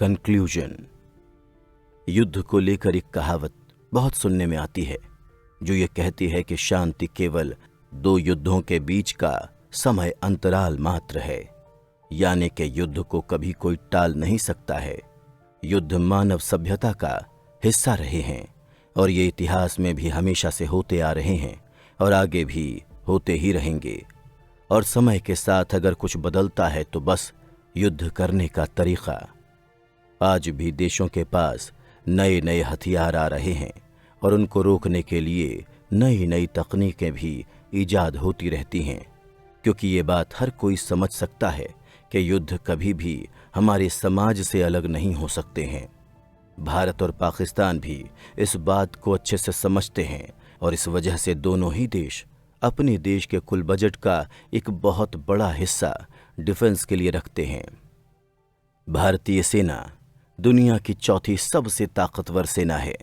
Conclusion. युद्ध को लेकर एक कहावत बहुत सुनने में आती है जो ये कहती है कि शांति केवल दो युद्धों के बीच का समय अंतराल मात्र है, यानी कि युद्ध को कभी कोई टाल नहीं सकता है। युद्ध मानव सभ्यता का हिस्सा रहे हैं और ये इतिहास में भी हमेशा से होते आ रहे हैं और आगे भी होते ही रहेंगे। और समय के साथ अगर कुछ बदलता है तो बस युद्ध करने का तरीका। आज भी देशों के पास नए नए हथियार आ रहे हैं और उनको रोकने के लिए नई नई तकनीकें भी ईजाद होती रहती हैं, क्योंकि ये बात हर कोई समझ सकता है कि युद्ध कभी भी हमारे समाज से अलग नहीं हो सकते हैं। भारत और पाकिस्तान भी इस बात को अच्छे से समझते हैं और इस वजह से दोनों ही देश अपने देश के कुल बजट का एक बहुत बड़ा हिस्सा डिफेंस के लिए रखते हैं। भारतीय सेना दुनिया की चौथी सबसे ताकतवर सेना है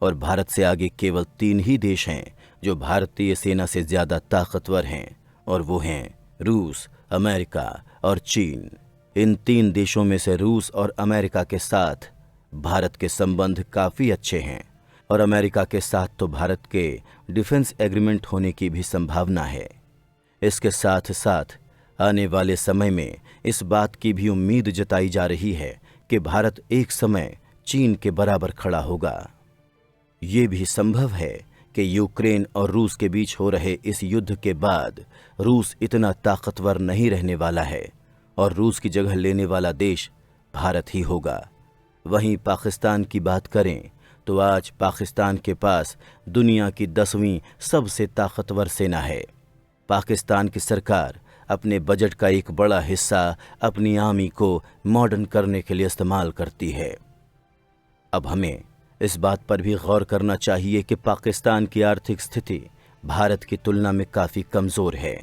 और भारत से आगे केवल 3 ही देश हैं जो भारतीय सेना से ज्यादा ताकतवर हैं, और वो हैं रूस, अमेरिका और चीन। इन 3 देशों में से रूस और अमेरिका के साथ भारत के संबंध काफी अच्छे हैं और अमेरिका के साथ तो भारत के डिफेंस एग्रीमेंट होने की भी संभावना है। इसके साथ साथ आने वाले समय में इस बात की भी उम्मीद जताई जा रही है कि भारत एक समय चीन के बराबर खड़ा होगा। ये भी संभव है कि यूक्रेन और रूस के बीच हो रहे इस युद्ध के बाद रूस इतना ताकतवर नहीं रहने वाला है और रूस की जगह लेने वाला देश भारत ही होगा। वहीं पाकिस्तान की बात करें तो आज पाकिस्तान के पास दुनिया की 10वीं सबसे ताकतवर सेना है। पाकिस्तान की सरकार अपने बजट का एक बड़ा हिस्सा अपनी आर्मी को मॉडर्न करने के लिए इस्तेमाल करती है। अब हमें इस बात पर भी गौर करना चाहिए कि पाकिस्तान की आर्थिक स्थिति भारत की तुलना में काफ़ी कमज़ोर है।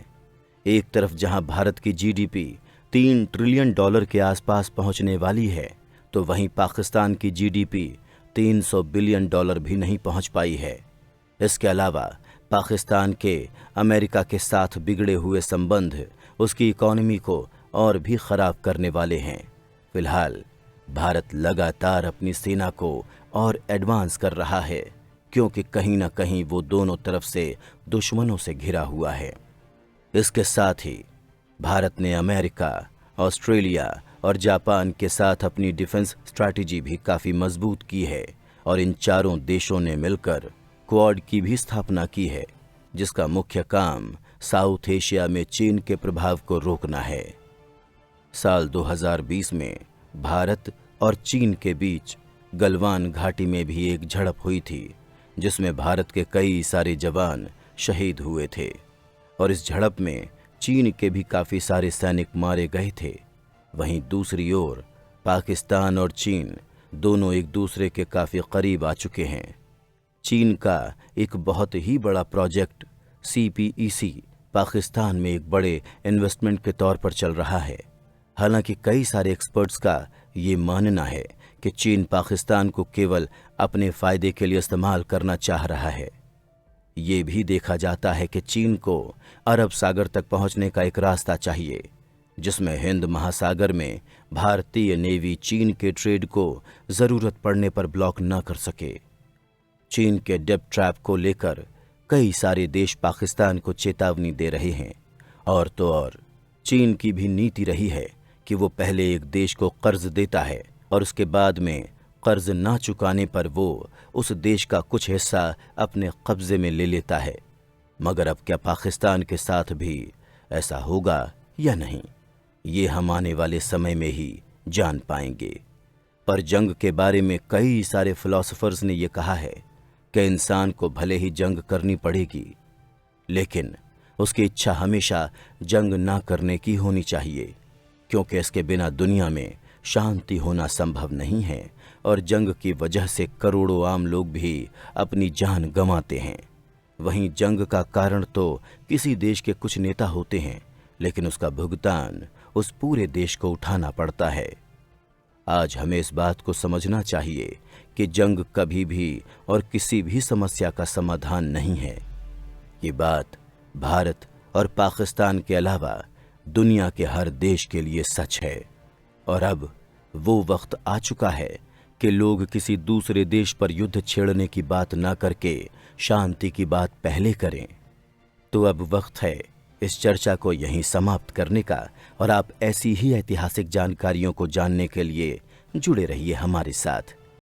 एक तरफ जहां भारत की जीडीपी $3 ट्रिलियन के आसपास पहुंचने वाली है, तो वहीं पाकिस्तान की जीडीपी $300 बिलियन भी नहीं पहुंच पाई है। इसके अलावा पाकिस्तान के अमेरिका के साथ बिगड़े हुए संबंध उसकी इकॉनमी को और भी खराब करने वाले हैं। फिलहाल भारत लगातार अपनी सेना को और एडवांस कर रहा है, क्योंकि कहीं ना कहीं वो दोनों तरफ से दुश्मनों से घिरा हुआ है। इसके साथ ही भारत ने अमेरिका, ऑस्ट्रेलिया और जापान के साथ अपनी डिफेंस स्ट्रैटेजी भी काफ़ी मजबूत की है और इन चारों देशों ने मिलकर क्वाड की भी स्थापना की है, जिसका मुख्य काम साउथ एशिया में चीन के प्रभाव को रोकना है। साल 2020 में भारत और चीन के बीच गलवान घाटी में भी एक झड़प हुई थी, जिसमें भारत के कई सारे जवान शहीद हुए थे और इस झड़प में चीन के भी काफ़ी सारे सैनिक मारे गए थे। वहीं दूसरी ओर पाकिस्तान और चीन दोनों एक दूसरे के काफ़ी करीब आ चुके हैं। चीन का एक बहुत ही बड़ा प्रोजेक्ट CPEC पाकिस्तान में एक बड़े इन्वेस्टमेंट के तौर पर चल रहा है। हालांकि कई सारे एक्सपर्ट्स का ये मानना है कि चीन पाकिस्तान को केवल अपने फ़ायदे के लिए इस्तेमाल करना चाह रहा है। ये भी देखा जाता है कि चीन को अरब सागर तक पहुंचने का एक रास्ता चाहिए, जिसमें हिंद महासागर में भारतीय नेवी चीन के ट्रेड को ज़रूरत पड़ने पर ब्लॉक न कर सके। चीन के डेब्ट ट्रैप को लेकर कई सारे देश पाकिस्तान को चेतावनी दे रहे हैं, और तो और चीन की भी नीति रही है कि वो पहले एक देश को कर्ज देता है और उसके बाद में कर्ज ना चुकाने पर वो उस देश का कुछ हिस्सा अपने कब्जे में ले लेता है। मगर अब क्या पाकिस्तान के साथ भी ऐसा होगा या नहीं, ये हम आने वाले समय में ही जान पाएंगे। पर जंग के बारे में कई सारे फिलोसोफर्स ने यह कहा है कि इंसान को भले ही जंग करनी पड़ेगी, लेकिन उसकी इच्छा हमेशा जंग ना करने की होनी चाहिए, क्योंकि इसके बिना दुनिया में शांति होना संभव नहीं है और जंग की वजह से करोड़ों आम लोग भी अपनी जान गंवाते हैं। वहीं जंग का कारण तो किसी देश के कुछ नेता होते हैं, लेकिन उसका भुगतान उस पूरे देश को उठाना पड़ता है। आज हमें इस बात को समझना चाहिए कि जंग कभी भी और किसी भी समस्या का समाधान नहीं है। ये बात भारत और पाकिस्तान के अलावा दुनिया के हर देश के लिए सच है। और अब वो वक्त आ चुका है कि लोग किसी दूसरे देश पर युद्ध छेड़ने की बात ना करके शांति की बात पहले करें। तो अब वक्त है इस चर्चा को यहीं समाप्त करने का, और आप ऐसी ही ऐतिहासिक जानकारियों को जानने के लिए जुड़े रहिए हमारे साथ।